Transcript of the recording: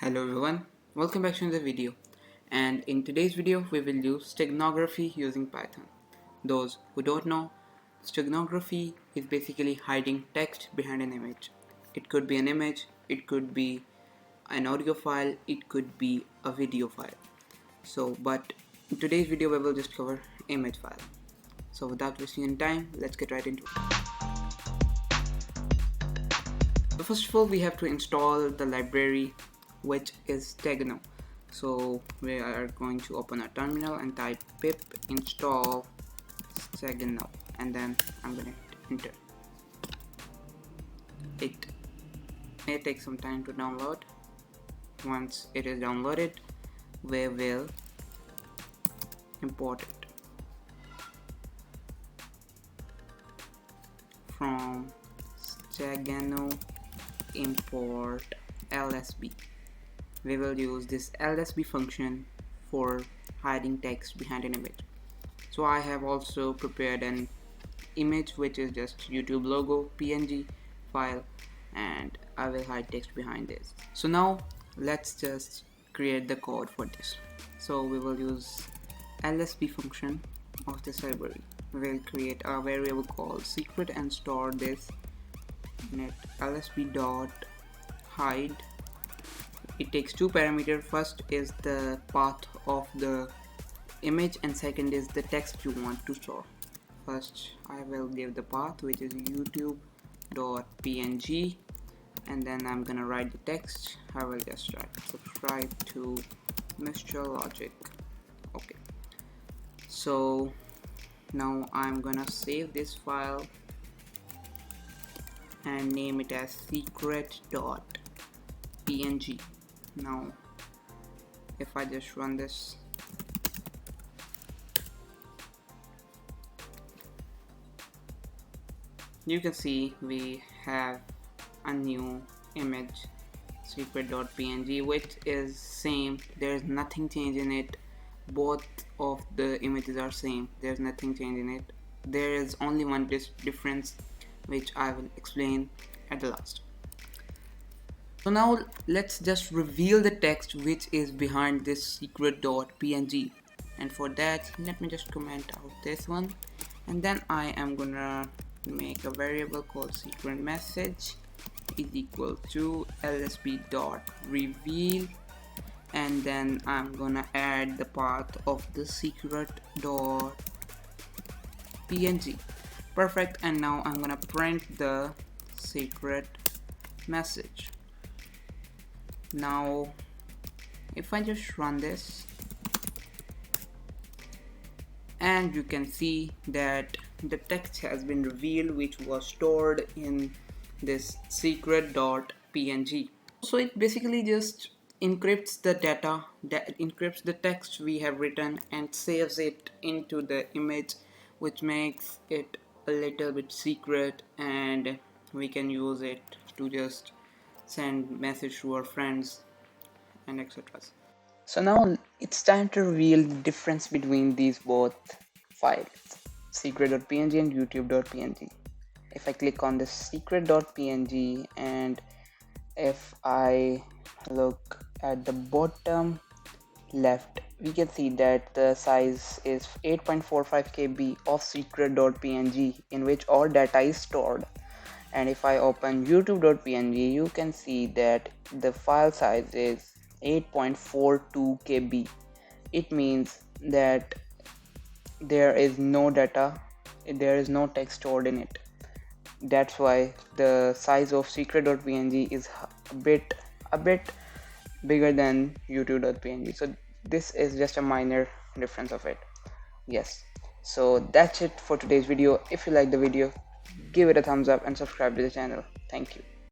Hello everyone, welcome back to the video, and in today's video we will use steganography using Python. Those who don't know, steganography is basically hiding text behind an image. It could be an image, it could be an audio file, it could be a video file. But in today's video we will just cover image file. So without wasting any time, let's get right into it. So first of all, we have to install the library which is stegano. So we are going to open a terminal and type pip install stegano, and then I'm gonna hit enter. It may take some time to download. Once it is downloaded, we will import it from stegano import lsb. We will use this lsb function for hiding text behind an image. So I have also prepared an image which is just YouTube logo png file, and I will hide text behind this. So now let's just create the code for this. So we will use lsb function of this library. We will create a variable called secret and store this in it lsb dot hide. It takes two parameters. First is the path of the image and second is the text you want to store. First I will give the path which is youtube.png, and then I'm gonna write the text. I will just write subscribe to Mr. Logic. Okay, so now I'm gonna save this file and name it as secret.png. Now if I just run this, you can see we have a new image secret.png which is same. There's nothing changed in it. Both of the images are same. There's nothing changed in it. There is only one difference which I will explain at the last. So now let's just reveal the text which is behind this secret.png, and for that let me just comment out this one, and then I am gonna make a variable called secret message is equal to lsb.reveal, and then I'm gonna add the path of the secret.png. Perfect. And now I'm gonna print the secret message. Now if I just run this, and you can see that the text has been revealed which was stored in this secret.png. So it basically just encrypts the data, that encrypts the text we have written and saves it into the image, which makes it a little bit secret, and we can use it to just send message to our friends and etc. So now it's time to reveal the difference between these both files, secret.png and youtube.png. If I click on the secret.png and if I look at the bottom left, we can see that the size is 8.45 KB of secret.png in which all data is stored. And if I open youtube.png, you can see that the file size is 8.42 KB. It means that there is no data, there is no text stored in it. That's why the size of secret.png is a bit bigger than youtube.png. So this is just a minor difference of it. Yes, so that's it for today's video. If you like the video, give it a thumbs up and subscribe to the channel. Thank you.